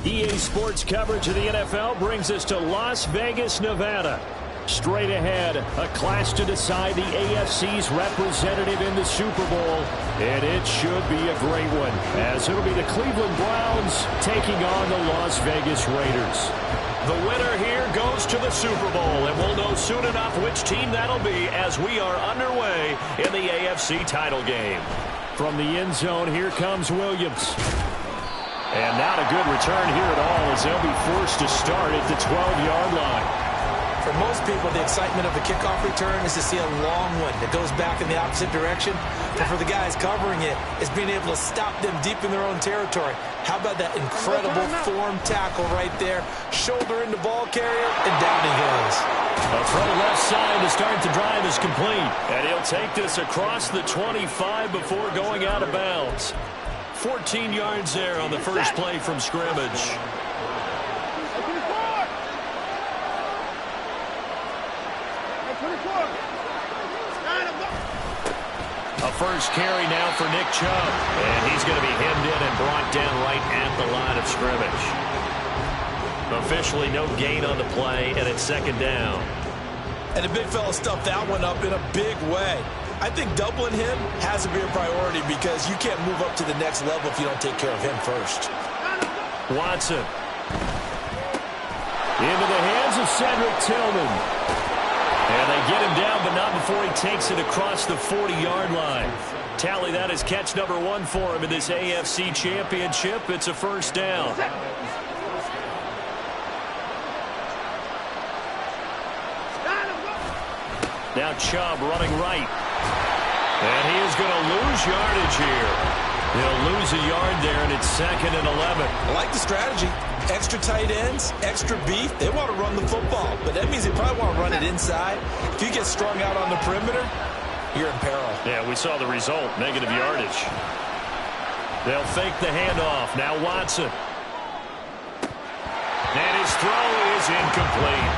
EA Sports coverage of the NFL brings us to Las Vegas, Nevada. Straight ahead, a clash to decide the AFC's representative in the Super Bowl. And it should be a great one, as it'll be the Cleveland Browns taking on the Las Vegas Raiders. The winner here goes to the Super Bowl, and we'll know soon enough which team that'll be as we are underway in the AFC title game. From the end zone, here comes Williams. And not a good return here at all, as they'll be forced to start at the 12-yard line. For most people, the excitement of the kickoff return is to see a long one that goes back in the opposite direction. But for the guys covering it, it's being able to stop them deep in their own territory. How about that incredible form tackle right there? Shoulder into ball carrier, and down he goes. A throw left side to start the drive is complete. And he'll take this across the 25 before going out of bounds. 14 yards there on the first play from scrimmage. A first carry now for Nick Chubb. And he's going to be hemmed in and brought down right at the line of scrimmage. Officially no gain on the play, and it's second down. And the big fella stuffed that one up in a big way. I think doubling him has to be a priority because you can't move up to the next level if you don't take care of him first. Watson. Into the hands of Cedric Tillman. And they get him down, but not before he takes it across the 40-yard line. Tally that is catch number 1 for him in this AFC Championship. It's a first down. Now Chubb running right. And he is going to lose yardage here. He'll lose a yard there, and it's 2nd and 11. I like the strategy. Extra tight ends, extra beef. They want to run the football, but that means they probably want to run it inside. If you get strung out on the perimeter, you're in peril. Yeah, we saw the result, negative yardage. They'll fake the handoff. Now Watson. And his throw is incomplete.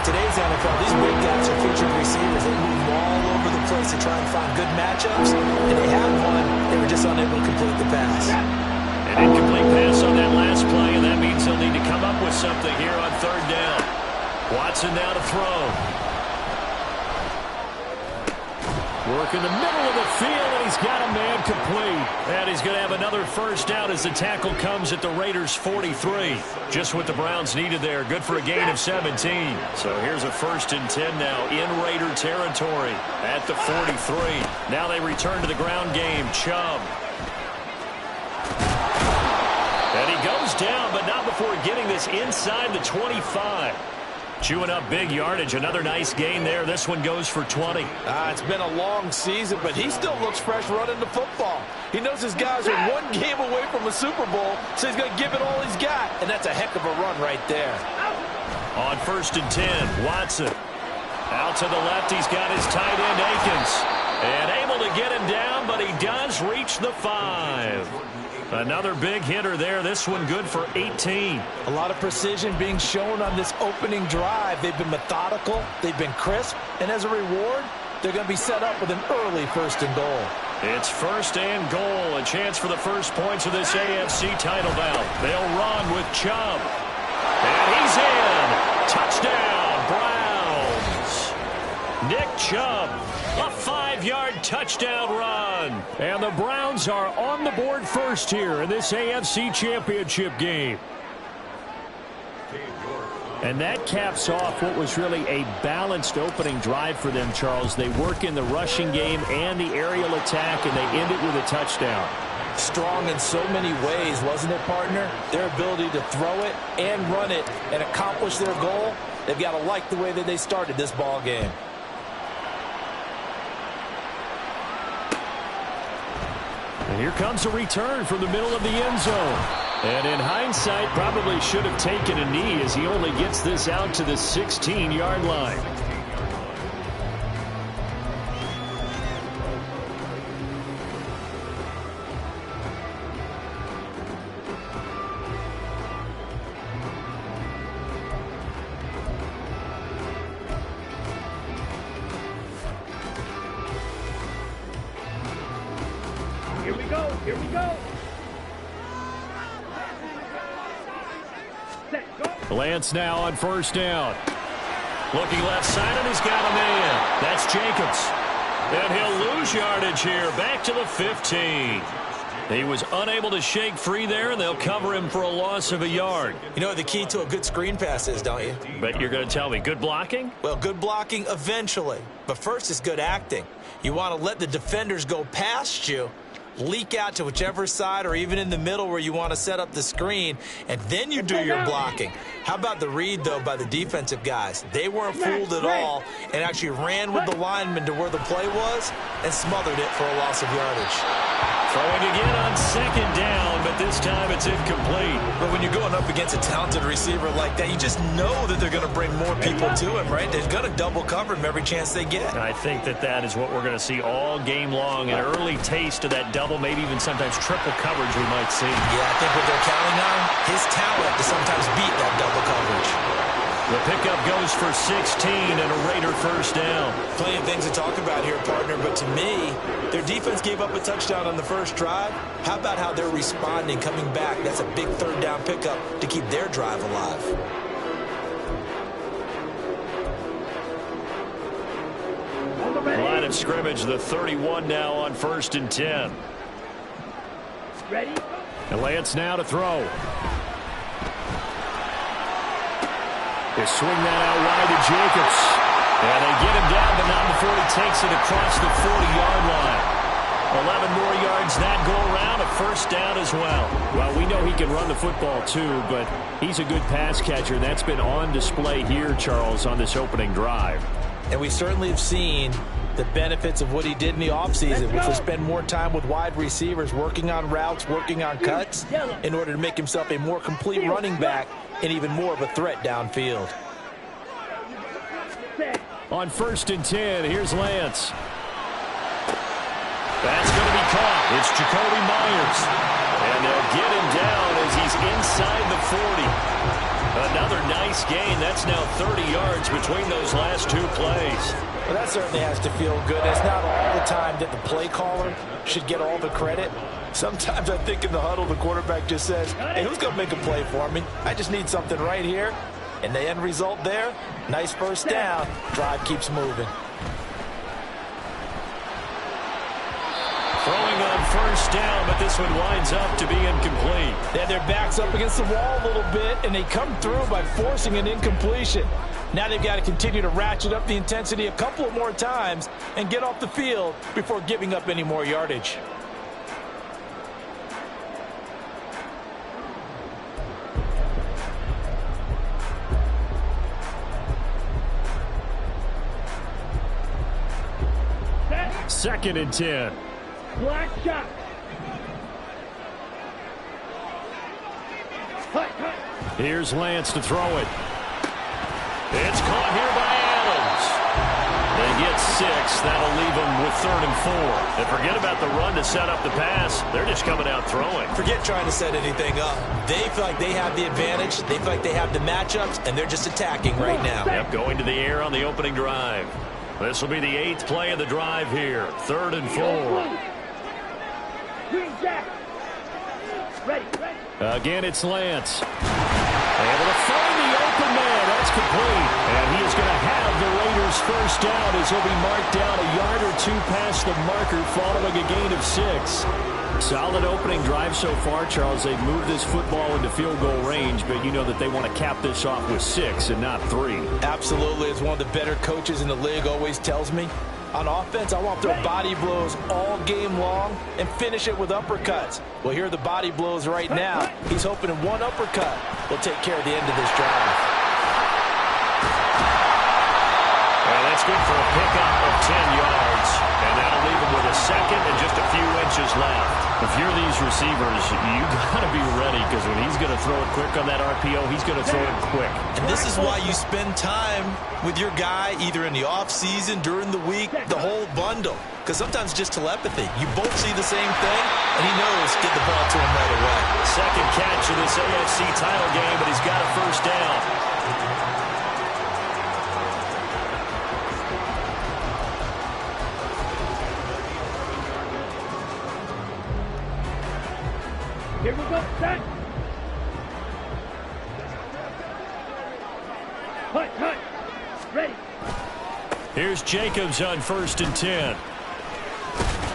Today's NFL, these big guys are featured receivers. They move all over the place to try and find good matchups, and they had one. They were just unable to complete the pass. An incomplete pass on that last play, and that means they'll need to come up with something here on third down. Watson now to throw. Work in the middle of the field, and he's got a man complete. And he's going to have another first down as the tackle comes at the Raiders' 43. Just what the Browns needed there. Good for a gain of 17. So here's a 1st and 10 now in Raider territory at the 43. Now they return to the ground game. Chubb. And he goes down, but not before getting this inside the 25. Chewing up big yardage. Another nice gain there. This one goes for 20. It's been a long season, but he still looks fresh running the football. He knows his guys are one game away from a Super Bowl, so he's going to give it all he's got. And that's a heck of a run right there. On 1st and 10, Watson. Out to the left, he's got his tight end, Akins. And able to get him down, but he does reach the 5. Another big hitter there. This one good for 18. A lot of precision being shown on this opening drive. They've been methodical. They've been crisp. And as a reward, they're going to be set up with an early 1st and goal. It's 1st and goal. A chance for the first points of this AFC title bout. They'll run with Chubb. And he's in. Touchdown, Browns. Nick Chubb. A 5-yard touchdown run. And the Browns are on the board first here in this AFC Championship game. And that caps off what was really a balanced opening drive for them, Charles. They work in the rushing game and the aerial attack, and they end it with a touchdown. Strong in so many ways, wasn't it, partner? Their ability to throw it and run it and accomplish their goal, they've got to like the way that they started this ball game. And here comes a return from the middle of the end zone. And in hindsight, probably should have taken a knee as he only gets this out to the 16-yard line. Here we go. Here we go. Lance now on first down. Looking left side, and he's got a man. That's Jacobs. And he'll lose yardage here, back to the 15. He was unable to shake free there, and they'll cover him for a loss of a yard. You know what the key to a good screen pass is, don't you? But you're going to tell me, good blocking? Well, good blocking eventually. But first is good acting. You want to let the defenders go past you, leak out to whichever side or even in the middle where you want to set up the screen, and then you do your blocking. How about the read, though, by the defensive guys? They weren't fooled at all and actually ran with the lineman to where the play was and smothered it for a loss of yardage. Throwing again on second down, but this time it's incomplete. But when you're going up against a talented receiver like that, you just know that they're going to bring more people to him, right? They're going to double cover him every chance they get. I think that is what we're going to see all game long, an early taste of that double, maybe even sometimes triple coverage we might see. Yeah, I think what they're counting on, his talent to sometimes beat that double coverage. The pickup goes for 16 and a Raider first down. Plenty of things to talk about here, partner, but to me, their defense gave up a touchdown on the first drive. How about how they're responding, coming back? That's a big third down pickup to keep their drive alive. Line of scrimmage, the 31 now on 1st and 10. Ready? And Lance now to throw. They swing that out wide to Jacobs. And they get him down, but not before he takes it across the 40-yard line. 11 more yards that go around, a first down as well. Well, we know he can run the football too, but he's a good pass catcher. That's been on display here, Charles, on this opening drive. And we certainly have seen the benefits of what he did in the offseason, which was spend more time with wide receivers, working on routes, working on cuts, in order to make himself a more complete running back and even more of a threat downfield. On 1st and 10, here's Lance. That's going to be caught. It's Jacoby Myers. And they'll get him down as he's inside the 40. Another nice gain. That's now 30 yards between those last two plays. Well, that certainly has to feel good. It's not all the time that the play caller should get all the credit. Sometimes I think in the huddle, the quarterback just says, hey, who's going to make a play for me? I just need something right here. And the end result there, nice first down. Drive keeps moving. Throwing on first down, but this one winds up to be incomplete. They had their backs up against the wall a little bit, and they come through by forcing an incompletion. Now they've got to continue to ratchet up the intensity a couple of more times and get off the field before giving up any more yardage. Second and 10. Black shot. Here's Lance to throw it. It's caught here by Adams. They get 6. That'll leave them with 3rd and 4. And forget about the run to set up the pass. They're just coming out throwing. Forget trying to set anything up. They feel like they have the advantage. They feel like they have the matchups, and they're just attacking right now. Yep, going to the air on the opening drive. This will be the 8th play of the drive here. 3rd and 4. Ready. Again, it's Lance. Able to find the open man. That's complete. And he is going to have the Raiders first down as he'll be marked down a yard or two past the marker following a gain of 6. Solid opening drive so far, Charles. They've moved this football into field goal range, but you know that they want to cap this off with 6 and not 3. Absolutely. As one of the better coaches in the league always tells me, on offense, I want to throw body blows all game long and finish it with uppercuts. Well, here are the body blows right now. He's hoping in one uppercut will take care of the end of this drive. And that's good for a pickup of 10 yards. And that'll leave him with a second and just a few inches left. If you're these receivers, you got to be ready, because when he's going to throw it quick on that RPO, he's going to throw it quick. And this is why you spend time with your guy either in the offseason, during the week, the whole bundle. Because sometimes just telepathy. You both see the same thing, and he knows get the ball to him right away. Second catch of this AFC title game, but he's got a first down. Here we go. Set. Here's Jacobs on 1st and 10.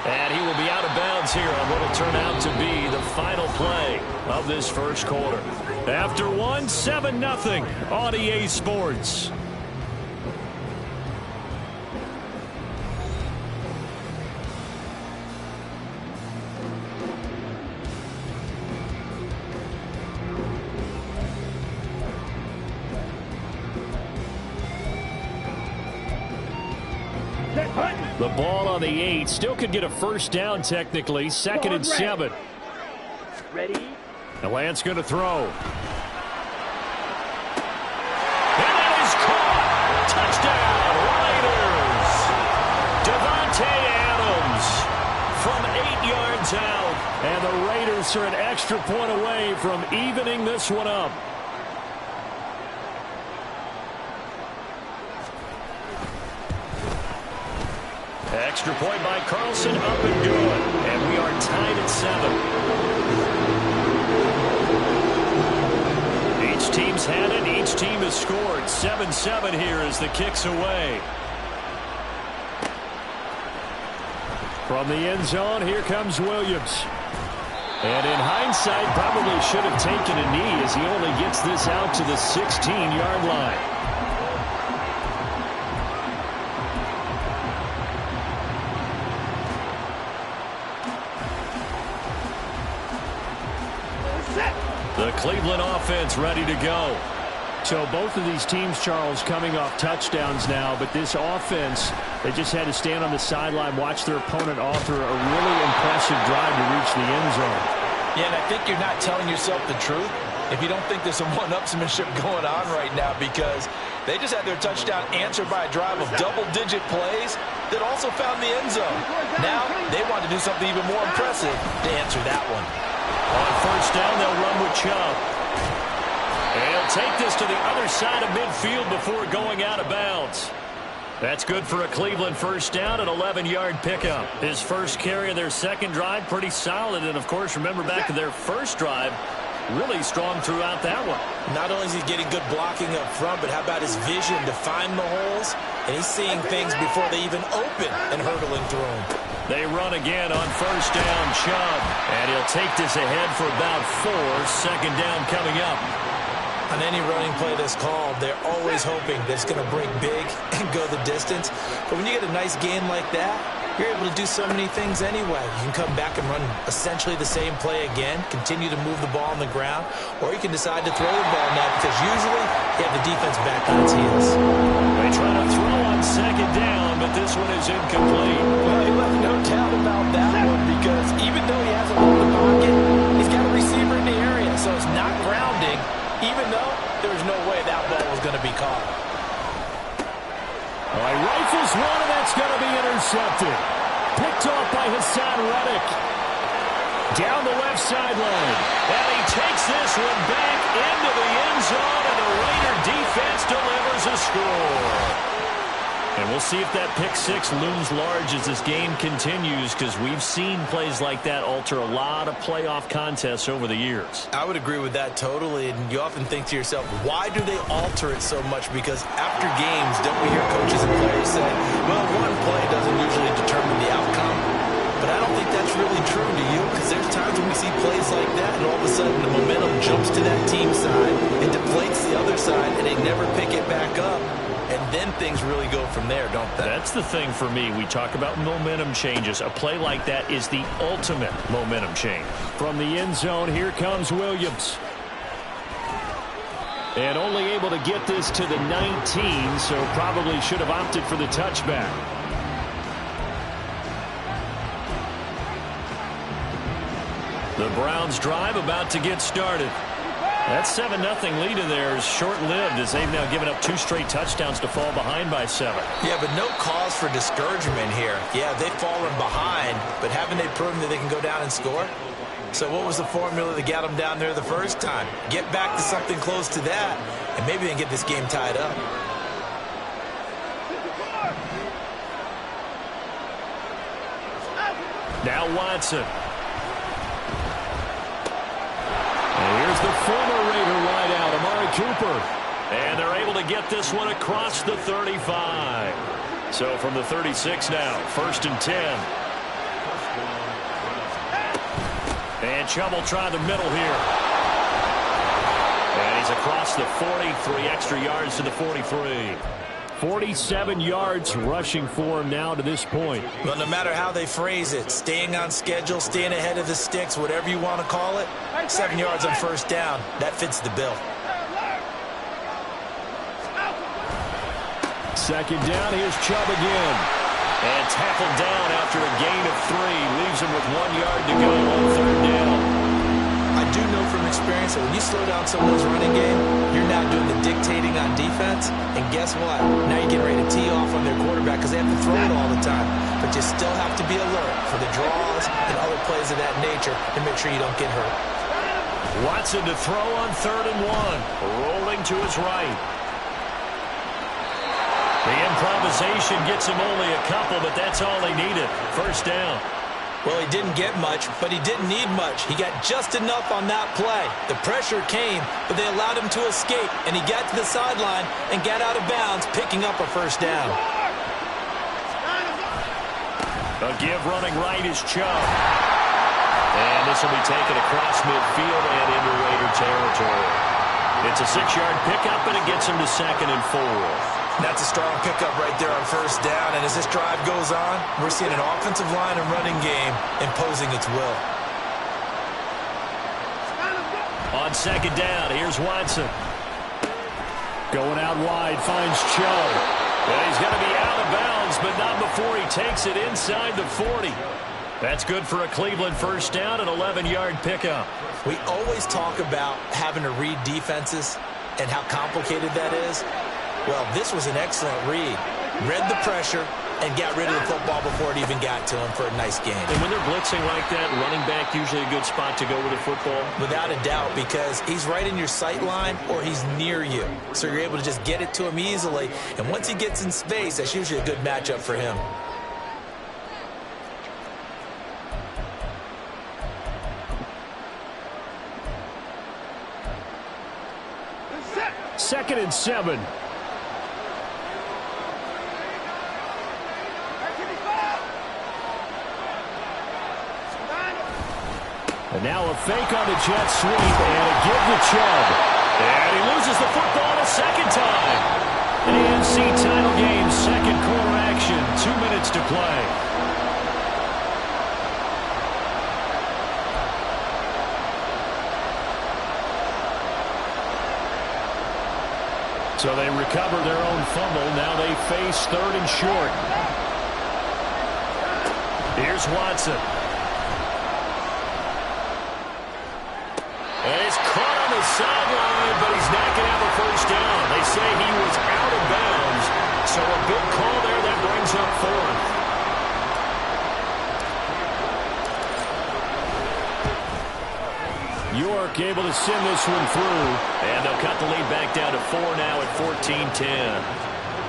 And he will be out of bounds here on what will turn out to be the final play of this first quarter. After one, 7-0 on EA Sports. The ball on the 8. Still could get a first down technically. 2nd and 7. Ready? The Lance going to throw. And that is caught. Touchdown, Raiders. Devontae Adams from 8 yards out. And the Raiders are an extra point away from evening this one up. Extra point by Carlson, up and good. And we are tied at 7. Each team's had it. Each team has scored. 7-7 here as the kick's away. From the end zone, here comes Williams. And in hindsight, probably should have taken a knee as he only gets this out to the 16-yard line. The Cleveland offense ready to go. So both of these teams, Charles, coming off touchdowns now, but this offense, they just had to stand on the sideline, watch their opponent author a really impressive drive to reach the end zone. Yeah, and I think you're not telling yourself the truth if you don't think there's some one-upsmanship going on right now, because they just had their touchdown answered by a drive of double-digit plays that also found the end zone. Now they want to do something even more impressive to answer that one. On first down, they'll run with Chubb. And he'll take this to the other side of midfield before going out of bounds. That's good for a Cleveland first down, an 11-yard pickup. His first carry of their second drive, pretty solid. And, of course, remember back to their first drive, really strong throughout that one. Not only is he getting good blocking up front, but how about his vision to find the holes? And he's seeing things before they even open and hurdling through them. They run again on first down, Chubb. And he'll take this ahead for about 4. Second down coming up. On any running play that's called, they're always hoping that it's going to break big and go the distance. But when you get a nice game like that, you're able to do so many things anyway. You can come back and run essentially the same play again, continue to move the ball on the ground, or you can decide to throw the ball now because usually you have the defense back on its heels. They try to throw on second down, but this one is incomplete. Well, you have no doubt about that one because even though he hasn't moved the pocket, he's got a receiver in the area, so it's not grounding, even though there's no way that ball was going to be caught. All right, rifles one, and that's going to be intercepted. Picked off by Hassan Reddick. Down the left sideline. And he takes this one back into the end zone, and the Raider defense delivers a score. And we'll see if that pick six looms large as this game continues, because we've seen plays like that alter a lot of playoff contests over the years. I would agree with that totally, and you often think to yourself, why do they alter it so much? Because after games, don't we hear coaches and players say, well, one play doesn't usually determine the outcome. But I don't think that's really true to you, because there's times when we see plays like that, and all of a sudden the momentum jumps to that team side, it deflates the other side, and they never pick it back up. And then things really go from there, don't they? That's the thing for me. We talk about momentum changes. A play like that is the ultimate momentum change. From the end zone, here comes Williams. And only able to get this to the 19, so probably should have opted for the touchback. The Browns drive about to get started. That 7-0 lead in there is short-lived as they've now given up 2 straight touchdowns to fall behind by 7. Yeah, but no cause for discouragement here. Yeah, they've fallen behind, but haven't they proven that they can go down and score? So what was the formula that got them down there the first time? Get back to something close to that, and maybe they can get this game tied up. Now Watson. Here's the former Raider wideout, Amari Cooper. And they're able to get this one across the 35. So from the 36 now, 1st and 10. And Chubb will try the middle here. And he's across the 40, 3 extra yards to the 43. 47 yards rushing for him now to this point. Well, no matter how they phrase it, staying on schedule, staying ahead of the sticks, whatever you want to call it, 7 yards on 1st down, that fits the bill. 2nd down, here's Chubb again. And tackled down after a gain of 3. Leaves him with 1 yard to go on 3rd down. I do know from experience that when you slow down someone's running game, you're now doing the dictating on defense. And guess what? Now you're getting ready to tee off on their quarterback because they have to throw it all the time. But you still have to be alert for the draws and other plays of that nature and make sure you don't get hurt. Watson to throw on 3rd and 1. Rolling to his right. The improvisation gets him only a couple, but that's all he needed. 1st down. Well, he didn't get much, but he didn't need much. He got just enough on that play. The pressure came, but they allowed him to escape, and he got to the sideline and got out of bounds, picking up a 1st down. A give running right is Chubb. And this will be taken across midfield and into Raider territory. It's a 6-yard pickup, and it gets him to 2nd and 4. That's a strong pickup right there on 1st down. And as this drive goes on, we're seeing an offensive line and running game imposing its will. On 2nd down, here's Watson. Going out wide, finds Chubb. And he's going to be out of bounds, but not before he takes it inside the 40. That's good for a Cleveland 1st down, an 11-yard pickup. We always talk about having to read defenses and how complicated that is. Well, this was an excellent read. Read the pressure and got rid of the football before it even got to him for a nice game. And when they're blitzing like that, running back usually a good spot to go with the football? Without a doubt, because he's right in your sight line or he's near you. So you're able to just get it to him easily. And once he gets in space, that's usually a good matchup for him. Second and 7. And now a fake on the jet sweep and a give to Chubb. And he loses the football a 2nd time. An AFC title game, 2nd quarter action, 2 minutes to play. So they recover their own fumble. Now they face 3rd and short. Here's Watson. And he's caught on the sideline, but he's not going to have a 1st down. They say he was out of bounds. So a big call there that brings up 4th. York able to send this one through. And they'll cut the lead back down to 4 now at 14-10.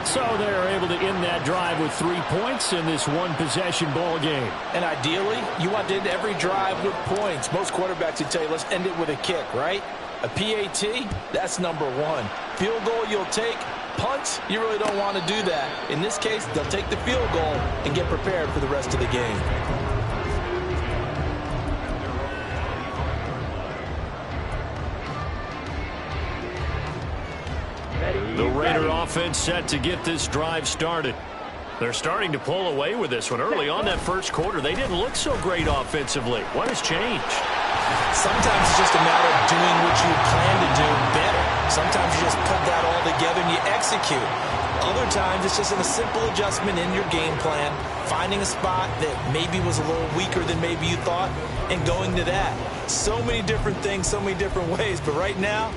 So they're able to end that drive with 3 points in this one-possession ball game. And ideally, you want to end every drive with points. Most quarterbacks would tell you, let's end it with a kick, right? A PAT, that's number 1. Field goal you'll take. Punts, you really don't want to do that. In this case, they'll take the field goal and get prepared for the rest of the game. The Raider offense set to get this drive started. They're starting to pull away with this one. Early on that 1st quarter, they didn't look so great offensively. What has changed? Sometimes it's just a matter of doing what you plan to do better. Sometimes you just put that all together and you execute. Other times it's just a simple adjustment in your game plan, finding a spot that maybe was a little weaker than maybe you thought, and going to that. So many different things, so many different ways, but right now,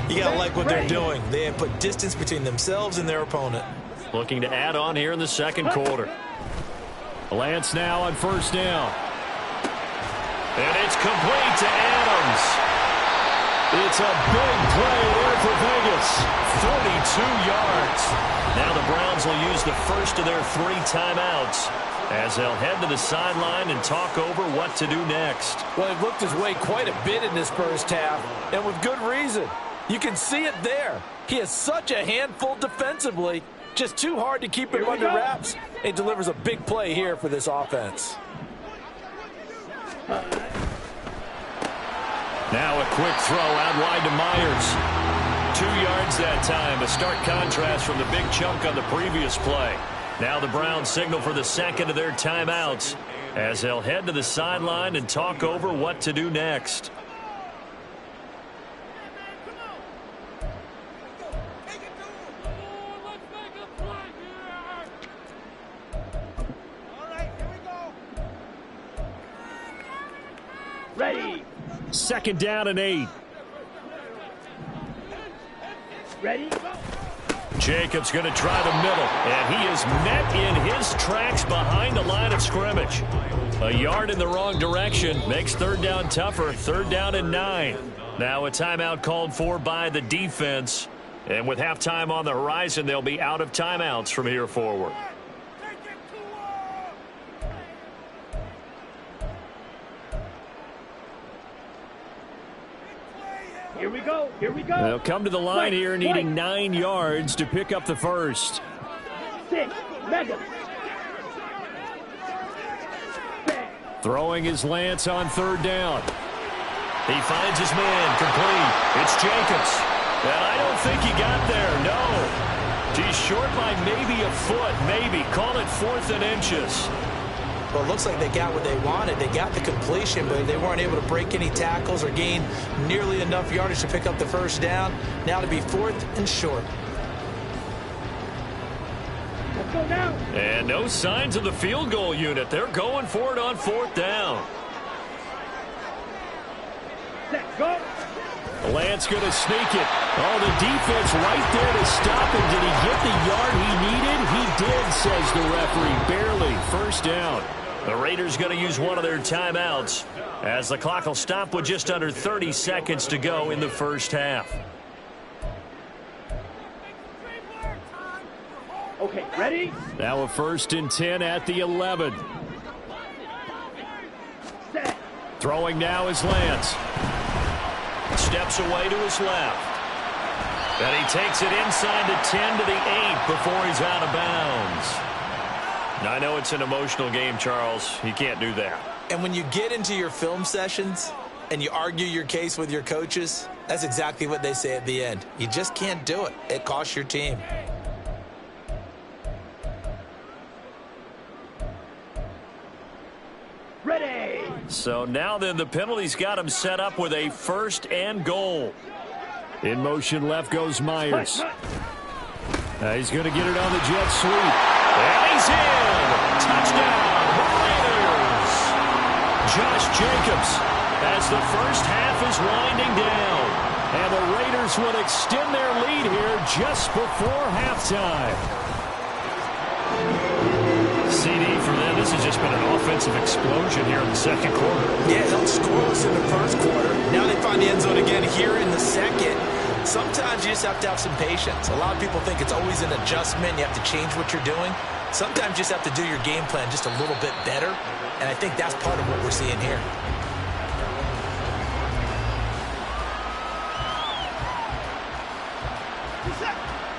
you got to like what they're doing. They have put distance between themselves and their opponent. Looking to add on here in the 2nd quarter. Lance now on 1st down. And it's complete to Adams. It's a big play there for Vegas. 42 yards. Now the Browns will use the first of their 3 timeouts as they'll head to the sideline and talk over what to do next. Well, they've looked his way quite a bit in this 1st half, and with good reason. You can see it there. He has such a handful defensively. Just too hard to keep him under wraps. It delivers a big play here for this offense. Now a quick throw out wide to Myers. 2 yards that time. A stark contrast from the big chunk on the previous play. Now the Browns signal for the second of their timeouts as they'll head to the sideline and talk over what to do next. Ready. Second down and 8. Ready. Jacobs going to try the middle, and he is met in his tracks behind the line of scrimmage. A yard in the wrong direction makes third down tougher. Third down and 9. Now a timeout called for by the defense. And with halftime on the horizon, they'll be out of timeouts from here forward. Here we go. Here we go. They'll come to the line here needing 9 yards to pick up the first. 6. Mega. Throwing his Lance on third down. He finds his man complete. It's Jacobs. And I don't think he got there. No. He's short by maybe a foot. Maybe. Call it 4th and inches. Well, it looks like they got what they wanted. They got the completion, but they weren't able to break any tackles or gain nearly enough yardage to pick up the first down. Now to be 4th and short. Let's go now. And no signs of the field goal unit. They're going for it on 4th down. Let's go. Lance going to sneak it. Oh, the defense right there to stop him. Did he get the yard he needed? He did, says the referee. Barely. First down. The Raiders going to use one of their timeouts as the clock will stop with just under 30 seconds to go in the first half. Okay, ready? Now a 1st and 10 at the 11. Set. Throwing now is Lance. Steps away to his left. And he takes it inside the 10 to the 8 before he's out of bounds. Now, I know it's an emotional game, Charles. You can't do that. And when you get into your film sessions and you argue your case with your coaches, that's exactly what they say at the end. You just can't do it. It costs your team. Ready. So now then the penalty's got him set up with a 1st and goal. In motion left goes Myers. He's going to get it on the jet sweep. And he's in. Touchdown, Raiders. Josh Jacobs as the first half is winding down. And the Raiders will extend their lead here just before halftime. CD for them, this has just been an offensive explosion here in the second quarter. Yeah, they'll scoreless in the first quarter. Now they find the end zone again here in the second. Sometimes you just have to have some patience. A lot of people think it's always an adjustment. You have to change what you're doing. Sometimes you just have to do your game plan just a little bit better. And I think that's part of what we're seeing here.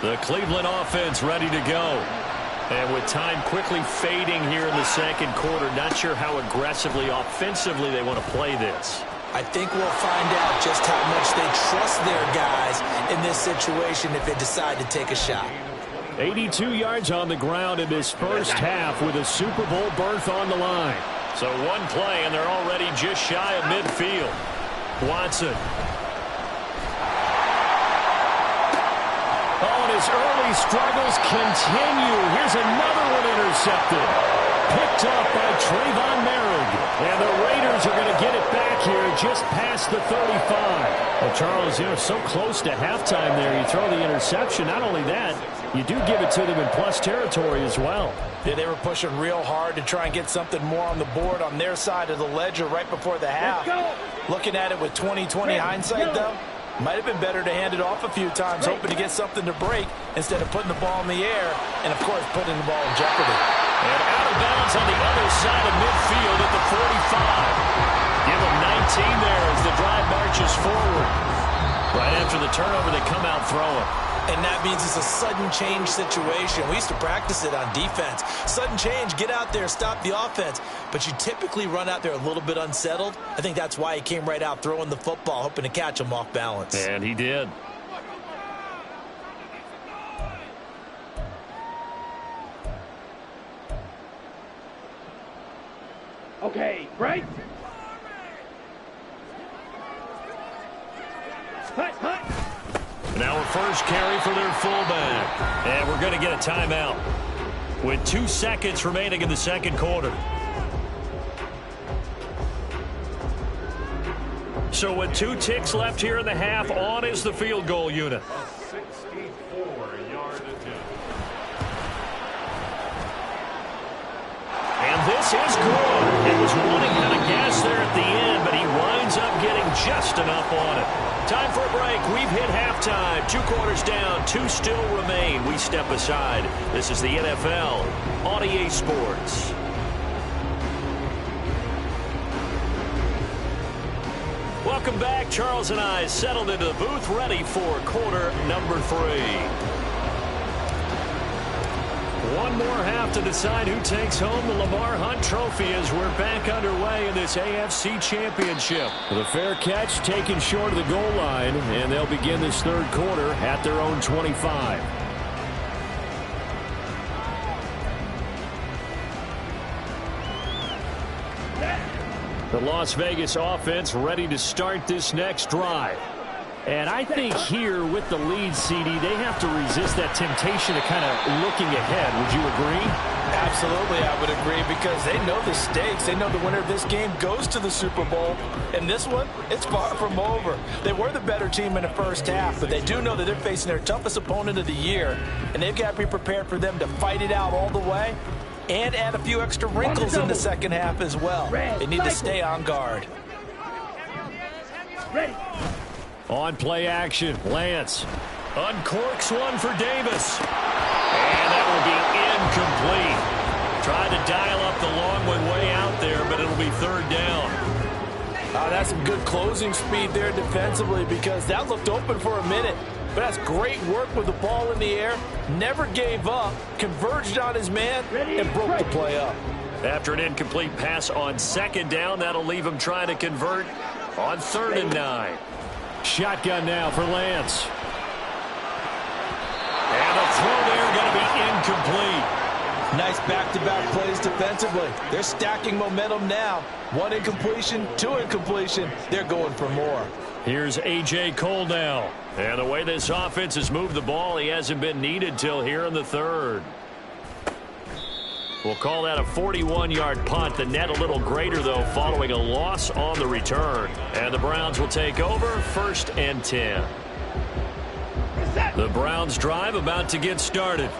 The Cleveland offense ready to go. And with time quickly fading here in the second quarter, not sure how aggressively, offensively they want to play this. I think we'll find out just how much they trust their guys in this situation if they decide to take a shot. 82 yards on the ground in this first half with a Super Bowl berth on the line. So one play, and they're already just shy of midfield. Watson. Oh, and his early struggles continue. Here's another one intercepted. Picked off by Trayvon Merrick. And the Raiders are going to get it back here just past the 35. Well, Charles, so close to halftime there. You throw the interception. Not only that, you do give it to them in plus territory as well. Yeah, they were pushing real hard to try and get something more on the board on their side of the ledger right before the half. Looking at it with 20/20 hindsight, though, might have been better to hand it off a few times, hoping to get something to break instead of putting the ball in the air and, of course, putting the ball in jeopardy. And out of bounds on the other side of midfield at the 45. Give them 19 there as the drive marches forward. Right after the turnover, they come out throwing. And that means it's a sudden change situation. We used to practice it on defense. Sudden change, get out there, stop the offense. But you typically run out there a little bit unsettled. I think that's why he came right out throwing the football, hoping to catch him off balance. And he did. Okay, right. Hut, hut. Now a first carry for their fullback. And we're going to get a timeout with 2 seconds remaining in the second quarter. So with 2 ticks left here in the half, on is the field goal unit. A 64-yard attempt. And this is good. It was running out of gas there at the end, but he winds up getting just enough on it. Time for a break. We've hit halftime. 2 quarters down, 2 still remain. We step aside. This is the NFL on EA Sports. Welcome back. Charles and I settled into the booth, ready for quarter number 3. One more half to decide who takes home the Lamar Hunt Trophy as we're back underway in this AFC Championship. The fair catch taken short of the goal line, and they'll begin this third quarter at their own 25. The Las Vegas offense ready to start this next drive. And I think here with the lead, CD, they have to resist that temptation of kind of looking ahead. Would you agree? Absolutely, I would agree, because they know the stakes. They know the winner of this game goes to the Super Bowl. And this one, it's far from over. They were the better team in the first half, but they do know that they're facing their toughest opponent of the year. And they've got to be prepared for them to fight it out all the way and add a few extra wrinkles in the second half as well. They need to stay on guard. Ready. On play action, Lance uncorks one for Davis. And that will be incomplete. Tried to dial up the long one way out there, but it'll be third down. That's some good closing speed there defensively, because that looked open for a minute. But that's great work with the ball in the air. Never gave up, converged on his man, and broke the play up. After an incomplete pass on second down, that'll leave him trying to convert on 3rd and 9. Shotgun now for Lance. And the throw there going to be incomplete. Nice back-to-back plays defensively. They're stacking momentum now. 1 incompletion, 2 incompletion. They're going for more. Here's A.J. Cole now. And the way this offense has moved the ball, he hasn't been needed till here in the 3rd. We'll call that a 41-yard punt. The net a little greater, though, following a loss on the return. And the Browns will take over 1st and 10. The Browns drive about to get started.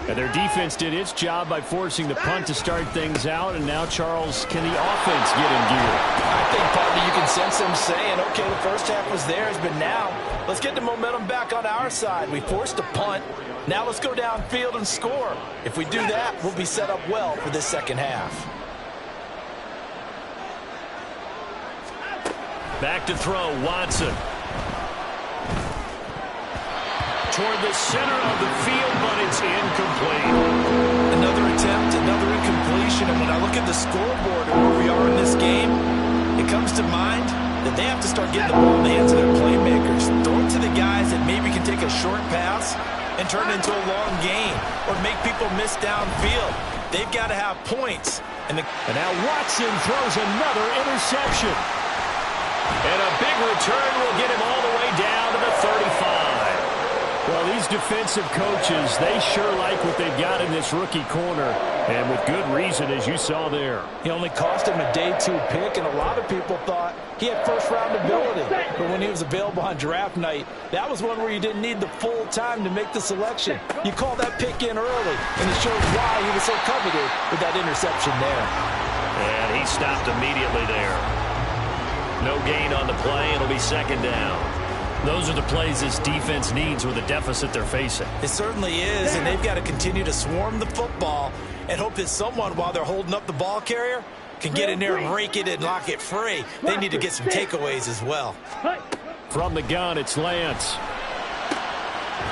And their defense did its job by forcing the punt to start things out. And now, Charles, can the offense get in gear? I think, partner, you can sense them saying, okay, the first half was theirs, but now let's get the momentum back on our side. We forced a punt. Now let's go downfield and score. If we do that, we'll be set up well for this second half. Back to throw, Watson. Toward the center of the field, but it's incomplete. Another attempt, another incompletion. And when I look at the scoreboard and where we are in this game, it comes to mind that they have to start getting the ball in the hands of their playmakers. Throw it to the guys that maybe can take a short pass and turn it into a long gain, or make people miss downfield. They've got to have points. And now Watson throws another interception. And a big return will get him all the way down to the 35. Well, these defensive coaches, they sure like what they've got in this rookie corner, and with good reason, as you saw there. He only cost him a day 2 pick, and a lot of people thought he had first-round ability. But when he was available on draft night, that was one where you didn't need the full time to make the selection. You call that pick in early, and it shows why he was so coveted with that interception there. And he stopped immediately there. No gain on the play. It'll be second down. Those are the plays this defense needs with the deficit they're facing. it certainly is, and they've got to continue to swarm the football and hope that someone, while they're holding up the ball carrier, can get in there and rake it and lock it free. They need to get some takeaways as well. From the gun, it's Lance.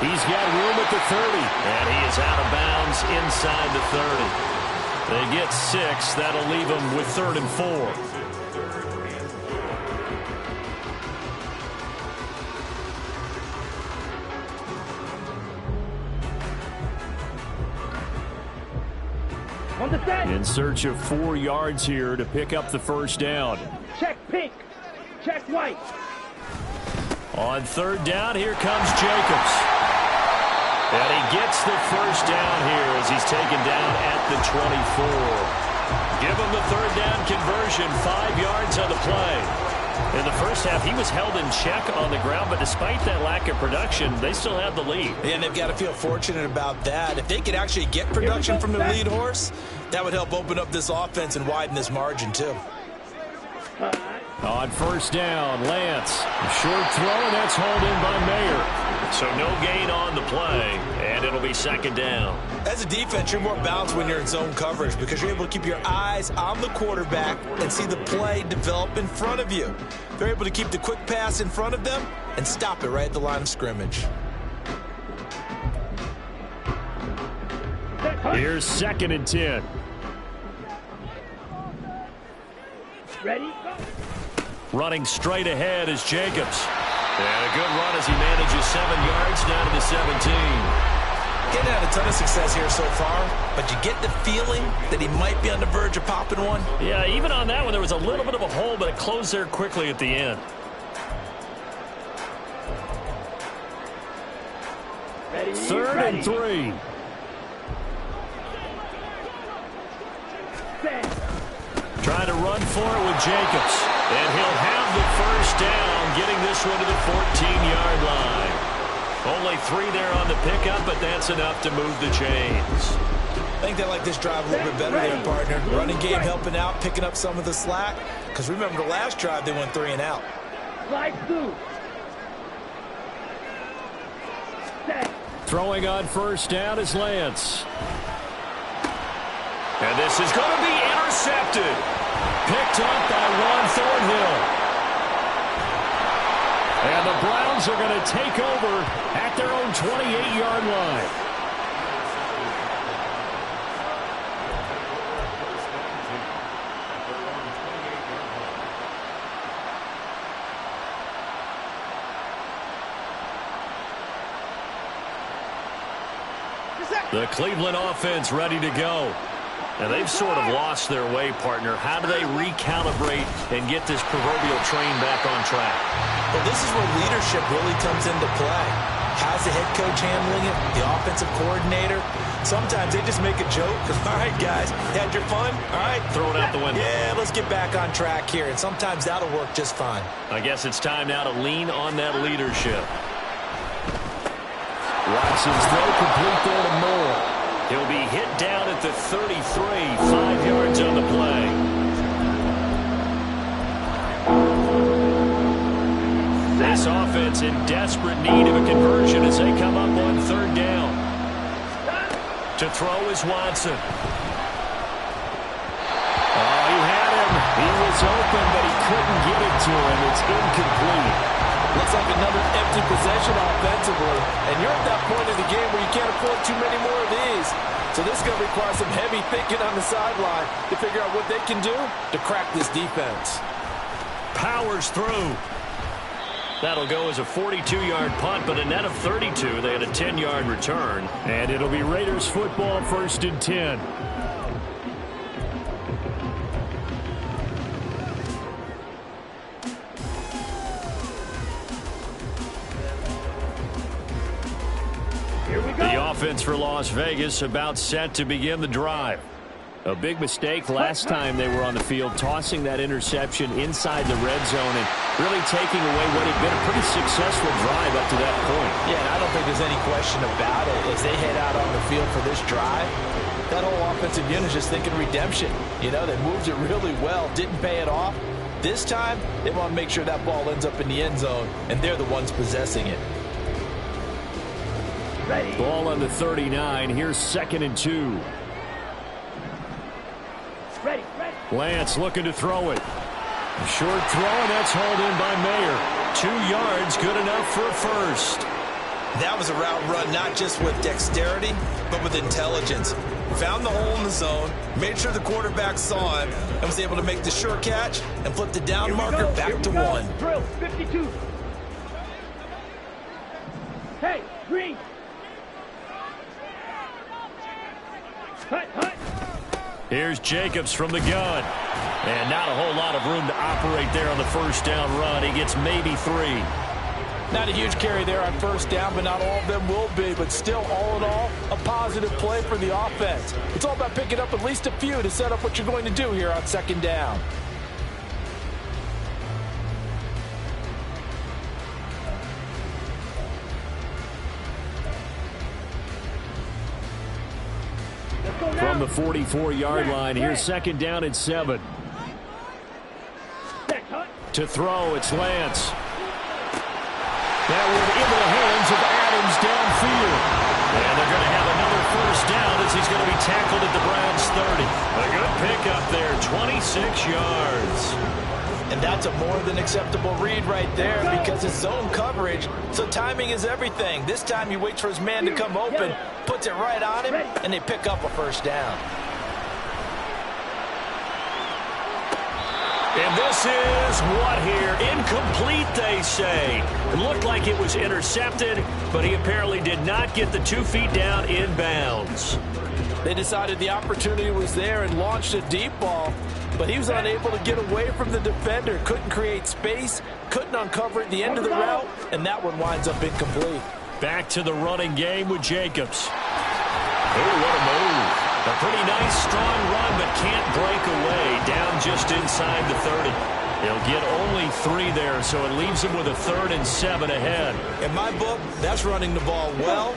He's got room at the 30. And he is out of bounds inside the 30. They get 6. That'll leave them with 3rd and 4. In search of 4 yards here to pick up the first down. Check pink. Check white. On 3rd down, here comes Jacobs. And he gets the first down here as he's taken down at the 24. Give him the 3rd down conversion, 5 yards on the play. In the first half, he was held in check on the ground, but despite that lack of production, they still have the lead. And they've got to feel fortunate about that. If they could actually get production from the lead horse, that would help open up this offense and widen this margin, too. On 1st down, Lance. Short throw, and that's hauled in by Mayer. So no gain on the play, and it'll be 2nd down. As a defense, you're more balanced when you're in zone coverage because you're able to keep your eyes on the quarterback and see the play develop in front of you. They're able to keep the quick pass in front of them and stop it right at the line of scrimmage. Here's 2nd and 10. Ready? Running straight ahead is Jacobs. And a good run as he manages 7 yards down to the 17. Getting had a ton of success here so far, but you get the feeling that he might be on the verge of popping one. Yeah, even on that one, there was a little bit of a hole, but it closed there quickly at the end. Ready? 3rd and 3. Trying to run for it with Jacobs. And he'll have the first down, getting this one to the 14-yard line. Only 3 there on the pickup, but that's enough to move the chains. I think they like this drive a little bit better there, partner. Running game helping out, picking up some of the slack. Because remember, the last drive, they went 3 and out. Slide through. Throwing on 1st down is Lance. And this is going to be intercepted. Picked up by Ron Thornhill. And the Browns are going to take over at their own 28-yard line. The Cleveland offense ready to go. And they've sort of lost their way, partner. How do they recalibrate and get this proverbial train back on track? Well, this is where leadership really comes into play. How's the head coach handling it? The offensive coordinator? Sometimes they just make a joke. All right, guys, had your fun? All right. Throw it out the window. Yeah, let's get back on track here. And sometimes that'll work just fine. I guess it's time now to lean on that leadership. Watson's throw complete there to Moore. He'll be hit down at the 33, 5 yards on the play. This offense in desperate need of a conversion as they come up on 3rd down. To throw is Watson. Oh, he had him. He was open, but he couldn't get it to him. It's incomplete. Looks like another empty possession offensively. And you're at that point in the game where you can't afford too many more of these. So this is going to require some heavy thinking on the sideline to figure out what they can do to crack this defense. Powers through. That'll go as a 42-yard punt, but a net of 32. They had a 10-yard return. And it'll be Raiders football, 1st and 10. The offense for Las Vegas about set to begin the drive. A big mistake last time they were on the field, tossing that interception inside the red zone and really taking away what had been a pretty successful drive up to that point. Yeah, and I don't think there's any question about it. As they head out on the field for this drive, that whole offensive unit is just thinking redemption. You know, they moved it really well, didn't pay it off. This time, they want to make sure that ball ends up in the end zone, and they're the ones possessing it. Ready. Ball on the 39. Here's 2nd and 2. Ready. Lance looking to throw it. A short throw, and that's hauled in by Mayer. 2 yards, good enough for a first. That was a route run not just with dexterity, but with intelligence. Found the hole in the zone, made sure the quarterback saw it, and was able to make the sure catch and flip the down marker back to 1. Drill 52. Hey, green. Hut, hut. Here's Jacobs from the gun. And not a whole lot of room to operate there on the first down run. He gets maybe 3. Not a huge carry there on first down, but not all of them will be. But still, all in all, a positive play for the offense. It's all about picking up at least a few to set up what you're going to do here on second down. From the 44-yard line, here's second down and 7. To throw, it's Lance. That one into the hands of Adams downfield. And they're going to have another first down as he's going to be tackled at the Browns' 30. A good pickup there, 26 yards. And that's a more than acceptable read right there because it's zone coverage, so timing is everything. This time he waits for his man to come open, puts it right on him, and they pick up a first down. And this is what here? Incomplete, they say. It looked like it was intercepted, but he apparently did not get the 2 feet down in bounds. They decided the opportunity was there and launched a deep ball, but he was unable to get away from the defender. Couldn't create space, couldn't uncover at the end of the route, and that one winds up incomplete. Back to the running game with Jacobs. Oh, what a move. A pretty nice, strong run, but can't break away. Down just inside the 30. He'll get only 3 there, so it leaves him with a 3rd and 7 ahead. In my book, that's running the ball well,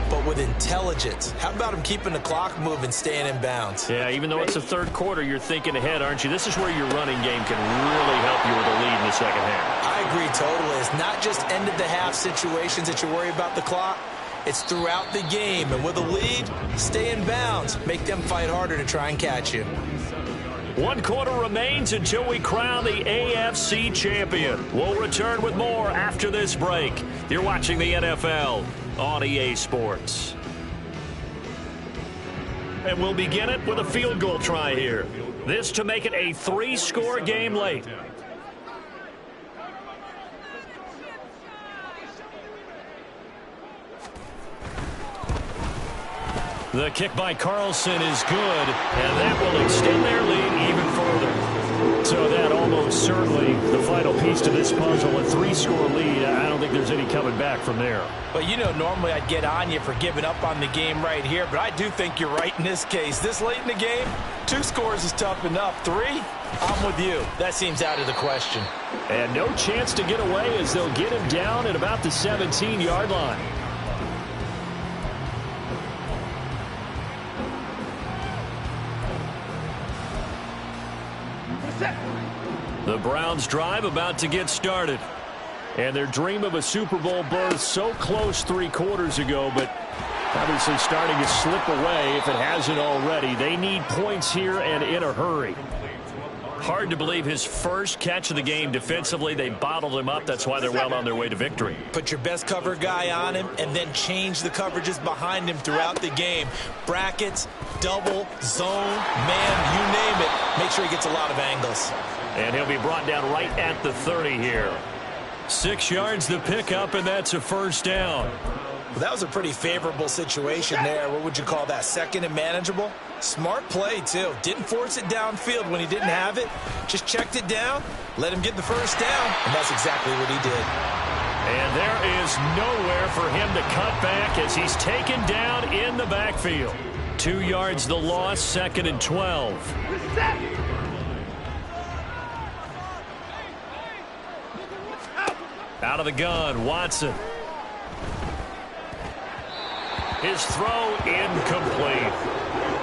but with intelligence. How about him keeping the clock moving, staying in bounds? Yeah, even though it's the third quarter, you're thinking ahead, aren't you? This is where your running game can really help you with a lead in the second half. I agree totally. It's not just end-of-the-half situations that you worry about the clock. It's throughout the game, and with a lead, stay in bounds. Make them fight harder to try and catch you. 1 quarter remains until we crown the AFC champion. We'll return with more after this break. You're watching the NFL on EA Sports. And we'll begin it with a field goal try here. This to make it a 3-score game late. The kick by Carlson is good, and that will extend their lead even further. So that almost certainly the final piece to this puzzle, a 3-score lead. I don't think there's any coming back from there. But you know, normally I'd get on you for giving up on the game right here, but I do think you're right in this case. This late in the game, 2 scores is tough enough. 3, I'm with you. That seems out of the question. And no chance to get away as they'll get him down at about the 17-yard line. The Browns drive about to get started. And their dream of a Super Bowl berth so close 3 quarters ago, but obviously starting to slip away if it hasn't already. They need points here and in a hurry. Hard to believe his first catch of the game defensively. They bottled him up. That's why they're well on their way to victory. Put your best cover guy on him and then change the coverages behind him throughout the game. Brackets, double, zone, man, you name it. Make sure he gets a lot of angles. And he'll be brought down right at the 30 here. 6 yards the pickup, and that's a first down. Well, that was a pretty favorable situation there. What would you call that? Second and manageable? Smart play, too. Didn't force it downfield when he didn't have it. Just checked it down, let him get the first down, and that's exactly what he did. And there is nowhere for him to cut back as he's taken down in the backfield. 2 yards the loss, 2nd and 12. Out of the gun, Watson. His throw incomplete.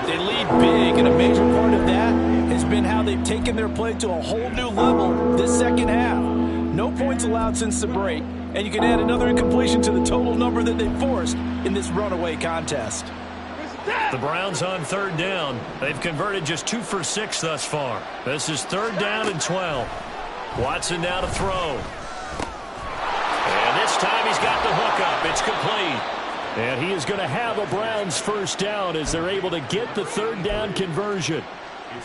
They lead big, and a major part of that has been how they've taken their play to a whole new level this second half. No points allowed since the break, and you can add another incompletion to the total number that they forced in this runaway contest. The Browns on 3rd down. They've converted just 2 for 6 thus far. This is 3rd down and 12. Watson now to throw. And this time he's got the hook up. It's complete. And he is going to have a Browns first down as they're able to get the third down conversion.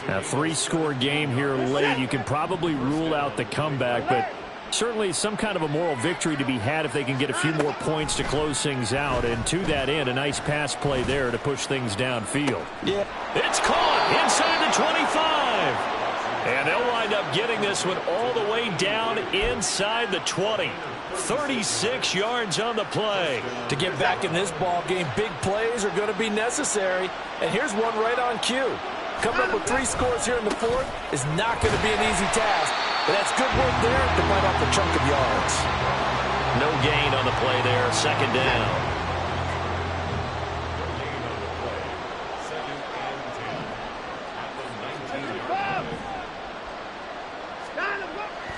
A 3-score game here late. You can probably rule out the comeback, but certainly some kind of a moral victory to be had if they can get a few more points to close things out. And to that end, a nice pass play there to push things downfield. Yeah. It's caught inside the 25. And they'll wind up getting this one all the way down inside the 20. 36 yards on the play. To get back in this ball game, big plays are going to be necessary. And here's one right on cue. Coming up with 3 scores here in the fourth is not going to be an easy task. But that's good work there to bite off a chunk of yards. No gain on the play there. Second down.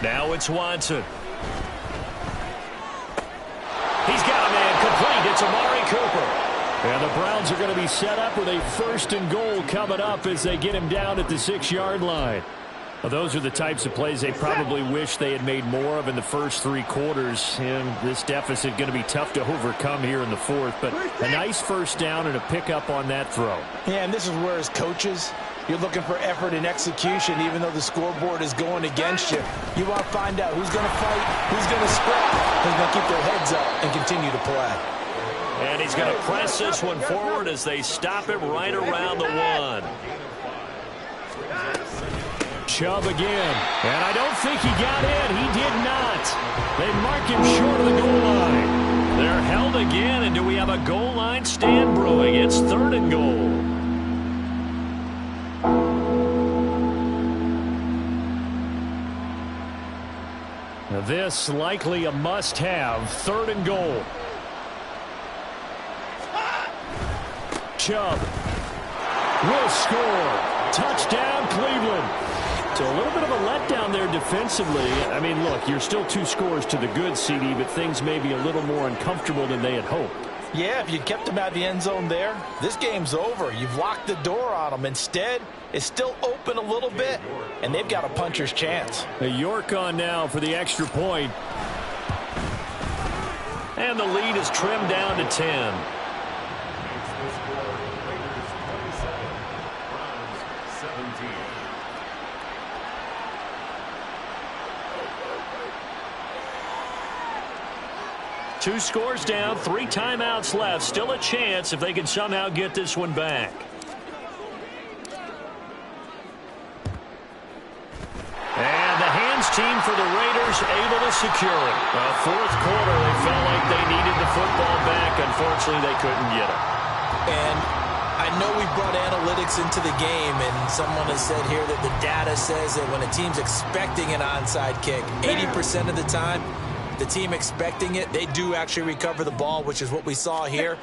Now it's Watson. He's got a man complete. It's Amari Cooper. And the Browns are going to be set up with a 1st and goal coming up as they get him down at the 6-yard line. Well, those are the types of plays they probably wish they had made more of in the first 3 quarters. And this deficit going to be tough to overcome here in the fourth. But a nice first down and a pickup on that throw. Yeah, and this is where as coaches, you're looking for effort and execution even though the scoreboard is going against you. You want to find out who's going to fight, who's going to scrap, who's going to keep their heads up and continue to play. And he's going to press this one forward as they stop him right around the 1. Chubb again. And I don't think he got in. He did not. They mark him short of the goal line. They're held again, and do we have a goal line stand brewing? It's 3rd and goal. Now this likely a must-have. 3rd and goal. Chubb will score. Touchdown, Cleveland. So a little bit of a letdown there defensively. I mean, look, you're still 2 scores to the good, CD, but things may be a little more uncomfortable than they had hoped. Yeah, if you kept them out of the end zone there, this game's over. You've locked the door on them. Instead, it's still open a little bit, and they've got a puncher's chance. A York on now for the extra point. And the lead is trimmed down to 10. Two scores down, 3 timeouts left. Still a chance if they can somehow get this one back. And the hands team for the Raiders able to secure it. Fourth quarter, they felt like they needed the football back. Unfortunately, they couldn't get it. And I know we brought analytics into the game, and someone has said here that the data says that when a team's expecting an onside kick, 80% of the time, the team expecting it, they do actually recover the ball, which is what we saw here.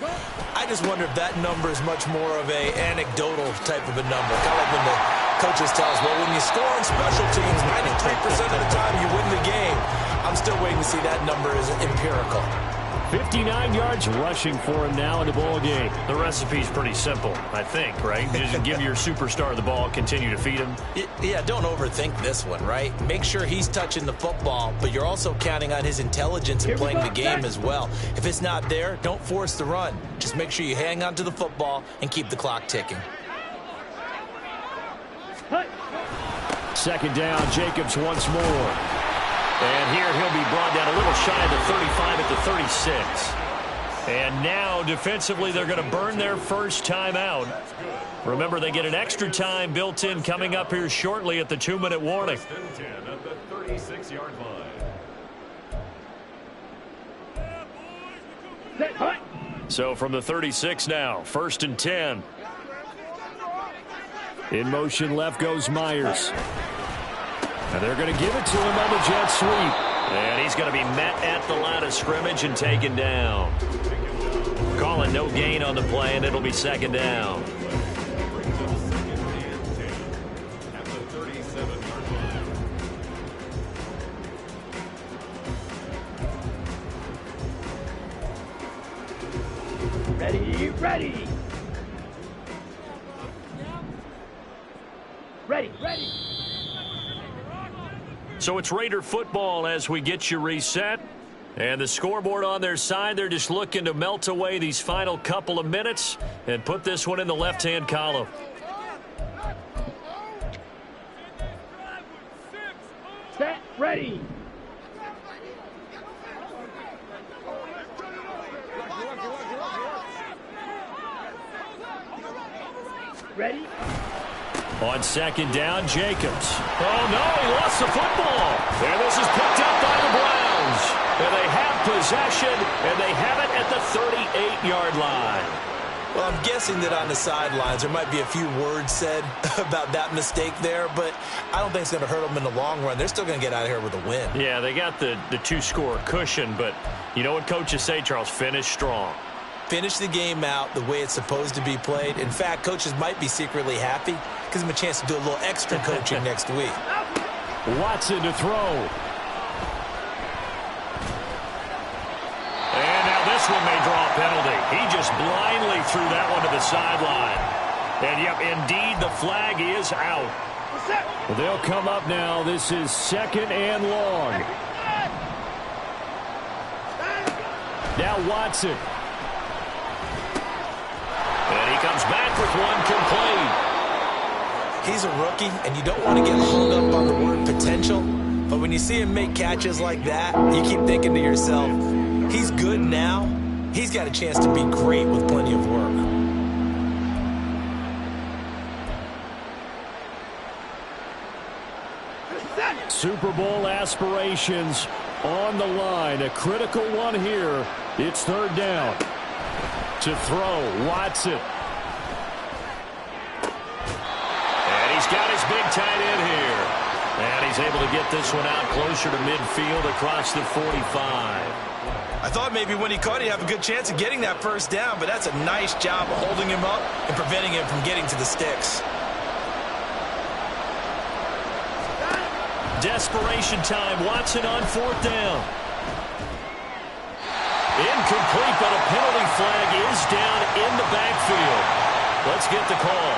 I just wonder if that number is much more of a anecdotal type of a number. Kind of like when the coaches tell us, well, when you score on special teams, 93% of the time you win the game. I'm still waiting to see that number is empirical. 59 yards rushing for him now in the ball game. The recipe's pretty simple, I think, right? Just give your superstar the ball, continue to feed him. Yeah, don't overthink this one, right? Make sure he's touching the football, but you're also counting on his intelligence in playing the game as well. If it's not there, don't force the run. Just make sure you hang on to the football and keep the clock ticking. Second down, Jacobs once more. And here he'll be brought down a little shy of the 35 at the 36. And now defensively they're going to burn their first timeout. Remember, they get an extra time built in coming up here shortly at the 2-minute warning. At the 36-yard line. So from the 36 now, 1st and 10. In motion left goes Myers. And they're going to give it to him on the jet sweep. And he's going to be met at the line of scrimmage and taken down. Calling no gain on the play, and it'll be 2nd down. Ready, ready. Ready, ready. So it's Raider football as we get you reset. And the scoreboard on their side, they're just looking to melt away these final couple of minutes and put this one in the left-hand column. Set, ready. Ready? On second down, Jacobs. Oh, no, he lost the football. And this is picked up by the Browns. And they have possession, and they have it at the 38-yard line. Well, I'm guessing that on the sidelines there might be a few words said about that mistake there, but I don't think it's going to hurt them in the long run. They're still going to get out of here with a win. Yeah, they got the two-score cushion, but you know what coaches say, Charles? Finish strong. Finish the game out the way it's supposed to be played. In fact, coaches might be secretly happy. Gives them a chance to do a little extra coaching next week. Watson to throw. And now this one may draw a penalty. He just blindly threw that one to the sideline. And, yep, indeed, the flag is out. They'll come up now. This is second and long. Now Watson. And he comes back with one complete. He's a rookie, and you don't want to get hung up on the word potential. But when you see him make catches like that, you keep thinking to yourself, he's good now. He's got a chance to be great with plenty of work. Super Bowl aspirations on the line. A critical one here. It's third down. To throw, Watson. And he's got his big tight end here. And he's able to get this one out closer to midfield across the 45. I thought maybe when he caught it, he'd have a good chance of getting that first down, but that's a nice job of holding him up and preventing him from getting to the sticks. Desperation time. Watson on fourth down. Incomplete, but a penalty flag is down in the backfield. Let's get the call.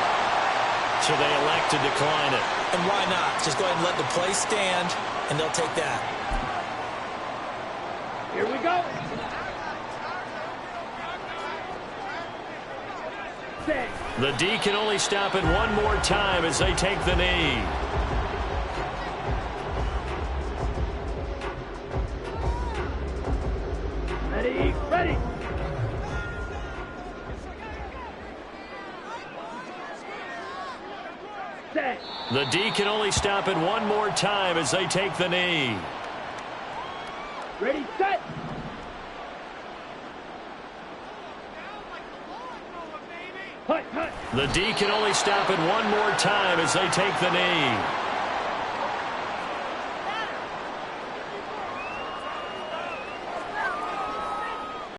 So they elect to decline it. And why not? Just go ahead and let the play stand, and they'll take that. Here we go. Set. The D can only stop it one more time as they take the knee. Ready, ready. Set. The D can only stop it one more time as they take the knee. Ready, set. Hut, hut. The D can only stop it one more time as they take the knee.